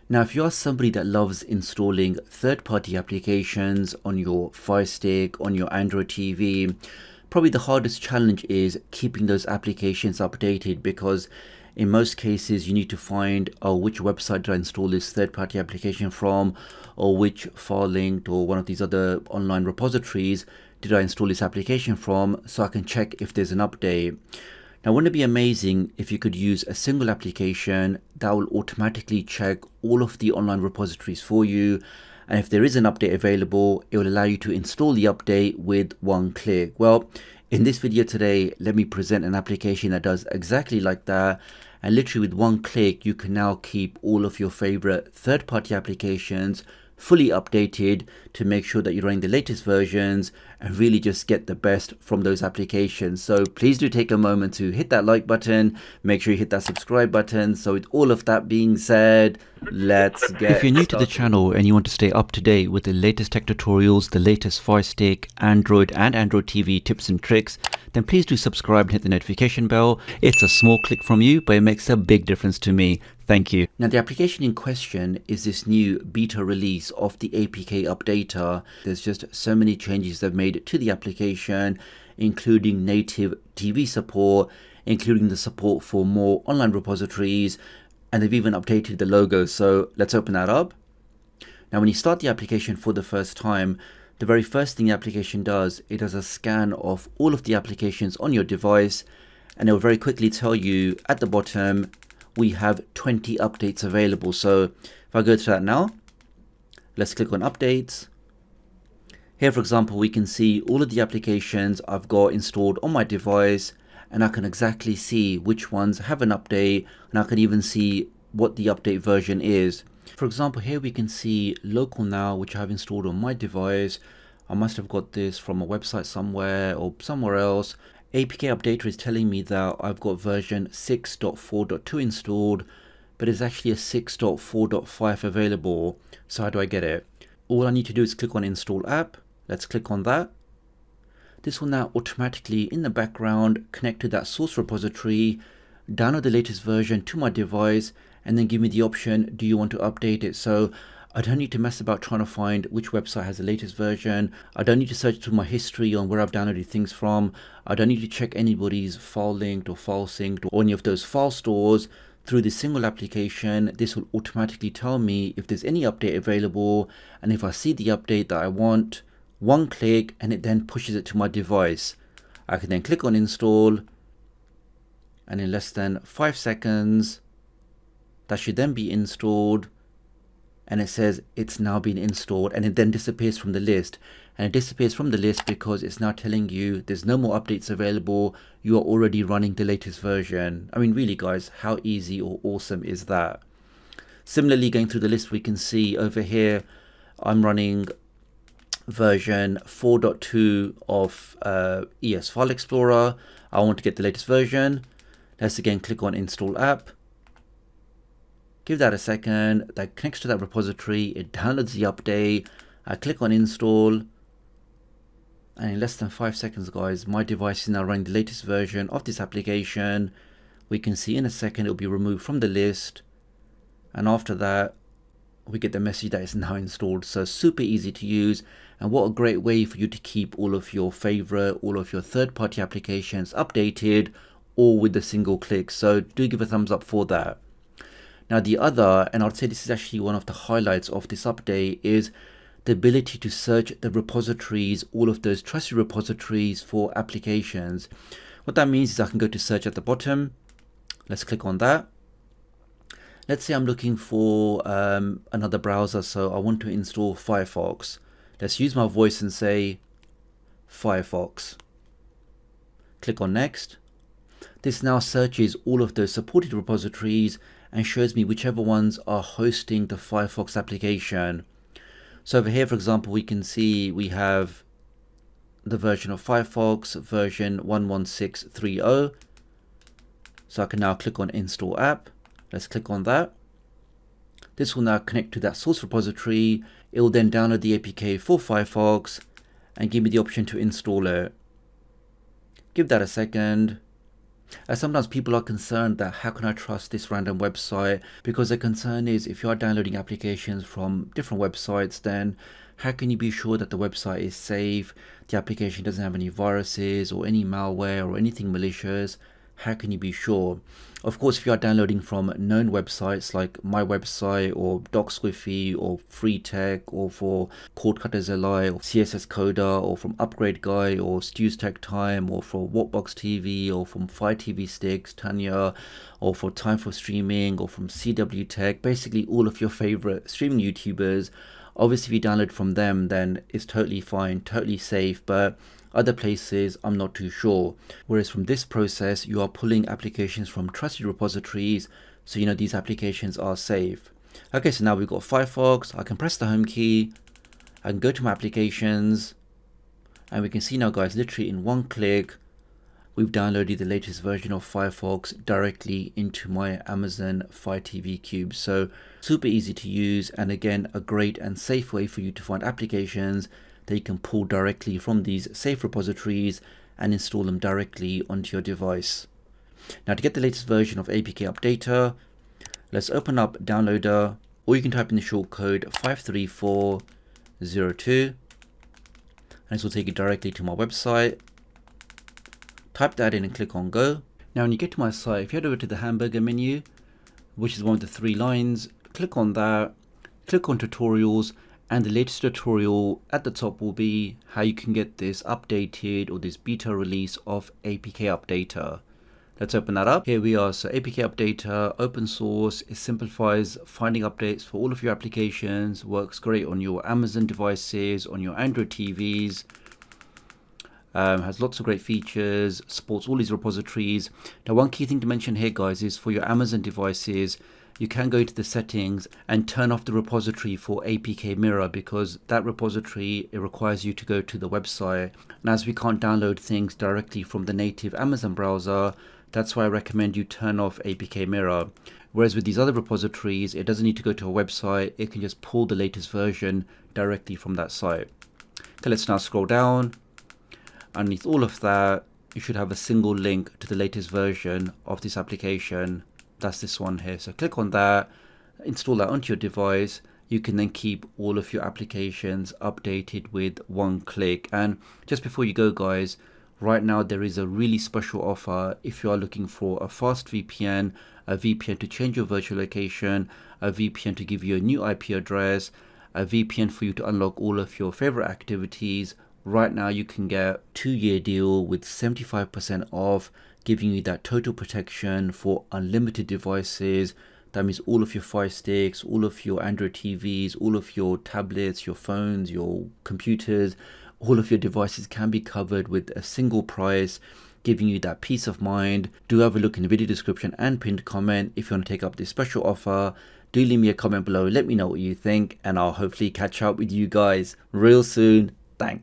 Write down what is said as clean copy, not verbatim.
Now, if you are somebody that loves installing third-party applications on your Firestick, on your Android TV, probably the hardest challenge is keeping those applications updated, because in most cases you need to find, oh, which website did I install this third-party application from, or which file linked or one of these other online repositories did I install this application from, so I can check if there's an update. Now, wouldn't it be amazing if you could use a single application that will automatically check all of the online repositories for you, and if there is an update available, it will allow you to install the update with one click? Well, in this video today, let me present an application that does exactly like that, and literally with one click, you can now keep all of your favorite third-party applications fully updated to make sure that you're running the latest versions and really just get the best from those applications. So please do take a moment to hit that like button, make sure you hit that subscribe button. So with all of that being said, let's get If you're new to the started. channel and you want to stay up to date with the latest tech tutorials, the latest Firestick, Android and Android TV tips and tricks, then please do subscribe and hit the notification bell. It's a small click from you, but it makes a big difference to me. Thank you. Now, the application in question is this new beta release of the APK updater. There's just so many changes they've made to the application, including native TV support, including the support for more online repositories, and they've even updated the logo. So let's open that up. Now, when you start the application for the first time, the very first thing the application does, it does a scan of all of the applications on your device, and it will very quickly tell you at the bottom, we have 20 updates available. So if I go to that now, let's click on updates. Here, for example, we can see all of the applications I've got installed on my device, and I can exactly see which ones have an update, and I can even see what the update version is. For example, here we can see local now, which I have installed on my device. I must have got this from a website somewhere or somewhere else. APK Updater is telling me that I've got version 6.4.2 installed, but it's actually a 6.4.5 available. So how do I get it? All I need to do is click on Install App. Let's click on that. This will now automatically, in the background, connect to that source repository, download the latest version to my device, and then give me the option, do you want to update it? So I don't need to mess about trying to find which website has the latest version. I don't need to search through my history on where I've downloaded things from. I don't need to check anybody's file linked or file synced or any of those file stores. Through this single application, this will automatically tell me if there's any update available, and if I see the update that I want, one click, and it then pushes it to my device. I can then click on install, and in less than 5 seconds, that should then be installed. And it says it's now been installed, and it then disappears from the list. And it disappears from the list because it's now telling you there's no more updates available. You are already running the latest version. I mean, really guys, how easy or awesome is that? Similarly, going through the list, we can see over here, I'm running version 4.2 of ES File Explorer. I want to get the latest version. Let's again click on Install App. Give that a second, that connects to that repository, it downloads the update, I click on install, and in less than 5 seconds guys, my device is now running the latest version of this application. We can see in a second it will be removed from the list, and after that we get the message that it's now installed. So super easy to use, and what a great way for you to keep all of your favorite, all of your third-party applications updated, all with a single click. So do give a thumbs up for that. Now the other, and I'd say this is actually one of the highlights of this update, is the ability to search the repositories, all of those trusted repositories for applications. What that means is I can go to search at the bottom. Let's click on that. Let's say I'm looking for another browser, so I want to install Firefox. Let's use my voice and say Firefox. Click on next. This now searches all of those supported repositories and shows me whichever ones are hosting the Firefox application. So over here, for example, we can see we have the version of Firefox, version 11630. So I can now click on Install App. Let's click on that. This will now connect to that source repository. It will then download the APK for Firefox and give me the option to install it. Give that a second. As sometimes people are concerned that how can I trust this random website, because the concern is if you are downloading applications from different websites, then how can you be sure that the website is safe, the application doesn't have any viruses or any malware or anything malicious? How can you be sure? Of course, if you are downloading from known websites like my website or DocSquiffy or FreeTech or for Cordcutters LI or CSS Coder or from Upgrade Guy or Stu's Tech Time or for Whatbox TV or from Fire TV Sticks, Tanya, or for Time for Streaming or from CW Tech, basically all of your favorite streaming YouTubers, obviously if you download from them then it's totally fine, totally safe, but other places I'm not too sure. Whereas from this process you are pulling applications from trusted repositories, so you know these applications are safe. Okay, so now we've got Firefox. I can press the home key, I can go to my applications, and we can see now guys, literally in one click we've downloaded the latest version of Firefox directly into my Amazon Fire TV Cube. So super easy to use, and again a great and safe way for you to find applications that you can pull directly from these safe repositories and install them directly onto your device. Now to get the latest version of APK Updater, let's open up Downloader, or you can type in the shortcode 53402 and this will take you directly to my website. Type that in and click on Go. Now when you get to my site, if you head over to the hamburger menu, which is one of the 3 lines, click on that, click on Tutorials, and the latest tutorial at the top will be how you can get this updated or this beta release of APK Updater. Let's open that up. Here we are. So APK Updater, open source. It simplifies finding updates for all of your applications, works great on your Amazon devices, on your Android TVs. Has lots of great features, supports all these repositories. Now one key thing to mention here guys is for your Amazon devices, you can go to the settings and turn off the repository for APK Mirror, because that repository, it requires you to go to the website. And as we can't download things directly from the native Amazon browser, that's why I recommend you turn off APK Mirror. Whereas with these other repositories, it doesn't need to go to a website, it can just pull the latest version directly from that site. Okay, let's now scroll down. Underneath all of that, you should have a single link to the latest version of this application. That's this one here. So click on that, install that onto your device. You can then keep all of your applications updated with one click. And just before you go guys, right now there is a really special offer if you are looking for a fast VPN, a VPN to change your virtual location, a VPN to give you a new IP address, a VPN for you to unlock all of your favorite activities. Right now you can get a 2-year deal with 75% off, giving you that total protection for unlimited devices. That means all of your Fire Sticks, all of your Android TVs, all of your tablets, your phones, your computers, all of your devices can be covered with a single price, giving you that peace of mind. Do have a look in the video description and pinned comment if you want to take up this special offer. Do leave me a comment below, let me know what you think, and I'll hopefully catch up with you guys real soon. Thanks.